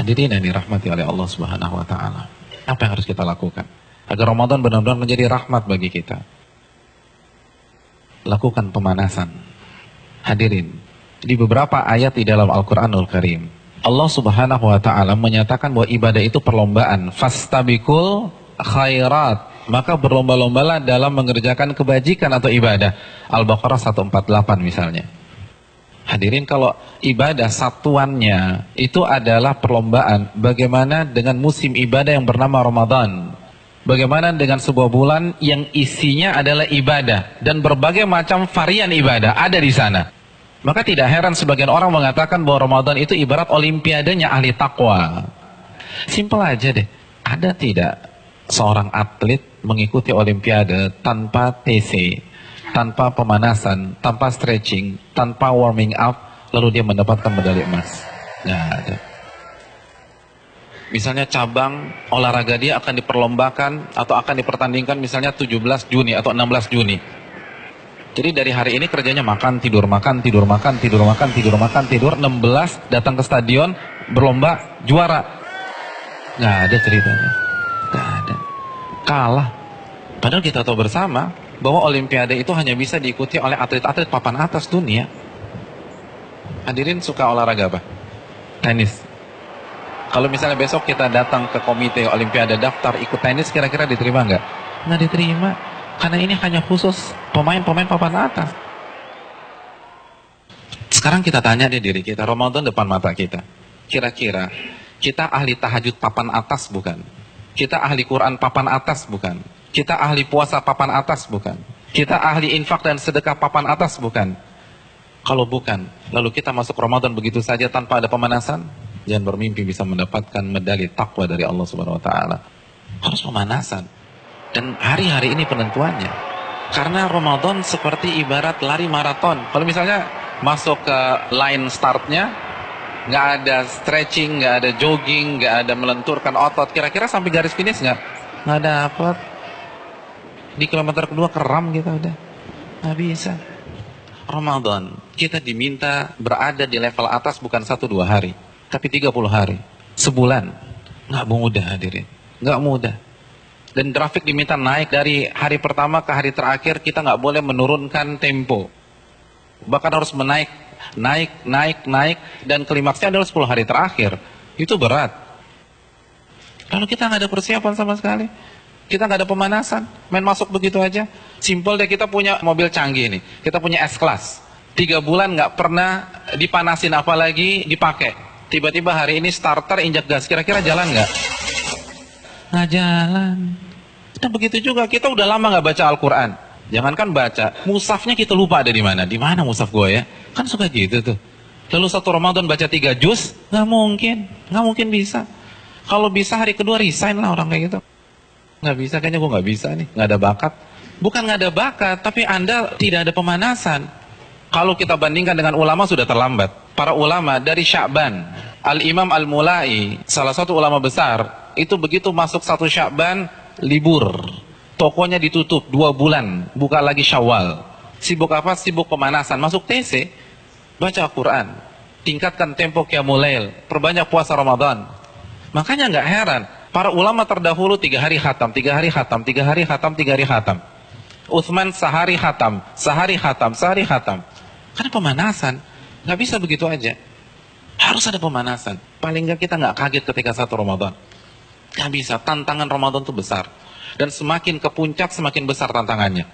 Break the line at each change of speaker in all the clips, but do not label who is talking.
Hadirin yang dirahmati oleh Allah Subhanahu wa taala. Apa yang harus kita lakukan agar Ramadan benar-benar menjadi rahmat bagi kita? Lakukan pemanasan. Hadirin, di beberapa ayat di dalam Al-Qur'anul Karim, Allah Subhanahu wa taala menyatakan bahwa ibadah itu perlombaan. Fastabiqul khairat, maka berlomba-lombalah dalam mengerjakan kebajikan atau ibadah. Al-Baqarah 148 misalnya. Hadirin, kalau ibadah satuannya itu adalah perlombaan, bagaimana dengan musim ibadah yang bernama Ramadan? Bagaimana dengan sebuah bulan yang isinya adalah ibadah dan berbagai macam varian ibadah ada di sana? Maka tidak heran sebagian orang mengatakan bahwa Ramadan itu ibarat olimpiadanya ahli takwa. Simpel aja deh. Ada tidak seorang atlet mengikuti olimpiade tanpa TC, tanpa pemanasan, tanpa stretching, tanpa warming up, lalu dia mendapatkan medali emas? Nggak ada. Misalnya cabang olahraga dia akan diperlombakan atau akan dipertandingkan misalnya 17 Juni atau 16 Juni. Jadi dari hari ini kerjanya makan, tidur, makan, tidur, makan, tidur, makan, tidur, makan, tidur. 16 datang ke stadion, berlomba, juara. Nggak ada ceritanya. Nggak ada. Kalah. Padahal kita tahu bersama bahwa olimpiade itu hanya bisa diikuti oleh atlet-atlet papan atas dunia. Hadirin suka olahraga apa? Tenis. Kalau misalnya besok kita datang ke komite olimpiade daftar ikut tenis, kira-kira diterima nggak? Nggak diterima. Karena ini hanya khusus pemain-pemain papan atas. Sekarang kita tanya deh diri kita, Ramadan depan mata kita. Kira-kira kita ahli tahajud papan atas bukan? Kita ahli Quran papan atas bukan? Kita ahli puasa papan atas bukan? Kita ahli infak dan sedekah papan atas bukan? Kalau bukan, lalu kita masuk Ramadan begitu saja tanpa ada pemanasan? Jangan bermimpi bisa mendapatkan medali takwa dari Allah Subhanahu wa taala. Harus pemanasan. Dan hari-hari ini penentuannya. Karena Ramadan seperti ibarat lari maraton. Kalau misalnya masuk ke line startnya, nggak ada stretching, nggak ada jogging, nggak ada melenturkan otot, kira-kira sampai garis finish nggak dapat. Di kilometer kedua keram kita udah, nggak bisa. Ramadan kita diminta berada di level atas bukan 1-2 hari, tapi 30 hari, sebulan. Nggak mudah hadirin, nggak mudah. Dan grafik diminta naik dari hari pertama ke hari terakhir, kita nggak boleh menurunkan tempo. Bahkan harus naik, dan klimaksnya adalah 10 hari terakhir. Itu berat. Lalu kita nggak ada persiapan sama sekali. Kita nggak ada pemanasan, main masuk begitu aja. Simpel deh, kita punya mobil canggih nih, kita punya S-Class. 3 bulan nggak pernah dipanasin, apalagi dipakai. Tiba-tiba hari ini starter injak gas, kira-kira jalan nggak? Nggak jalan. Nah begitu juga, kita udah lama nggak baca Al-Quran. Jangankan baca, mushafnya kita lupa ada di mana. Di mana mushaf gue ya? Kan suka gitu tuh. Lalu 1 Ramadan baca 3 juz, nggak mungkin bisa. Kalau bisa hari kedua resign lah orang kayak gitu. Nggak bisa, kayaknya gue nggak bisa nih, nggak ada bakat. Bukan nggak ada bakat, tapi Anda tidak ada pemanasan. Kalau kita bandingkan dengan ulama sudah terlambat. Para ulama dari Sya'ban, Al-Imam Al-Mulai, salah satu ulama besar, itu begitu masuk 1 Sya'ban, libur. Tokonya ditutup 2 bulan, buka lagi Syawal. Sibuk apa? Sibuk pemanasan. Masuk TC, baca Al-Quran, tingkatkan tempo Qiyamul Lail, perbanyak puasa Ramadan. Makanya nggak heran, para ulama terdahulu 3 hari khatam, 3 hari khatam, 3 hari khatam, 3 hari khatam. Utsman sehari khatam, sehari khatam, sehari khatam. Karena pemanasan, nggak bisa begitu aja. Harus ada pemanasan. Paling nggak kita nggak kaget ketika 1 Ramadan. Nggak bisa, tantangan Ramadan itu besar. Dan semakin ke puncak, semakin besar tantangannya.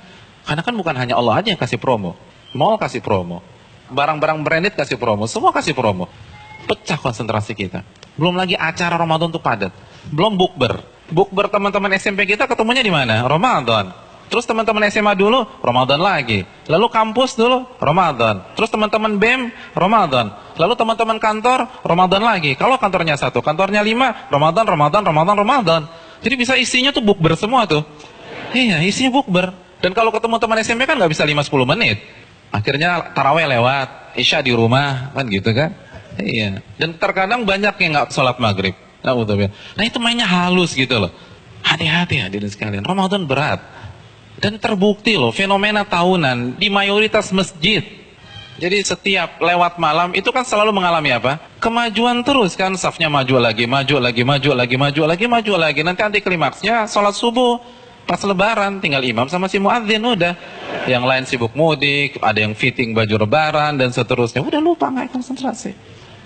Karena kan bukan hanya Allah aja yang kasih promo. Mall kasih promo. Barang-barang branded kasih promo. Semua kasih promo. Pecah konsentrasi kita. Belum lagi acara Ramadan itu padat. Belum bukber. Bukber teman-teman SMP kita ketemunya di mana? Ramadan. Terus teman-teman SMA dulu, Ramadan lagi. Lalu kampus dulu, Ramadan. Terus teman-teman BEM, Ramadan. Lalu teman-teman kantor, Ramadan lagi. Kalau kantornya 1, kantornya 5, Ramadan. Jadi bisa isinya tuh bukber semua tuh. Iya, isinya bukber. Dan kalau ketemu teman SMP kan nggak bisa 5-10 menit. Akhirnya taraweh lewat, isya di rumah, kan gitu kan. Iya. Dan terkadang banyak yang nggak sholat maghrib. Nah itu mainnya halus gitu loh. Hati-hati hadirin sekalian, Ramadan berat. Dan terbukti loh, fenomena tahunan di mayoritas masjid. Jadi setiap lewat malam itu kan selalu mengalami apa? Kemajuan terus kan, safnya maju lagi, maju lagi, maju lagi, maju lagi, maju lagi. Nanti anti klimaksnya sholat subuh pas lebaran, tinggal imam sama si muadzin udah. Yang lain sibuk mudik, ada yang fitting baju lebaran dan seterusnya. Udah lupa, nggak konsentrasi.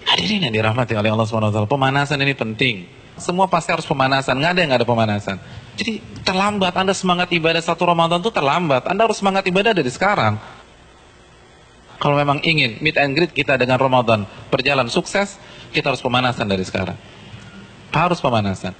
Hadirin yang dirahmati oleh Allah SWT, pemanasan ini penting. Semua pasti harus pemanasan, nggak ada yang nggak ada pemanasan. Jadi terlambat, Anda semangat ibadah satu Ramadan itu terlambat. Anda harus semangat ibadah dari sekarang. Kalau memang ingin meet and greet kita dengan Ramadan berjalan sukses, kita harus pemanasan dari sekarang. Harus pemanasan.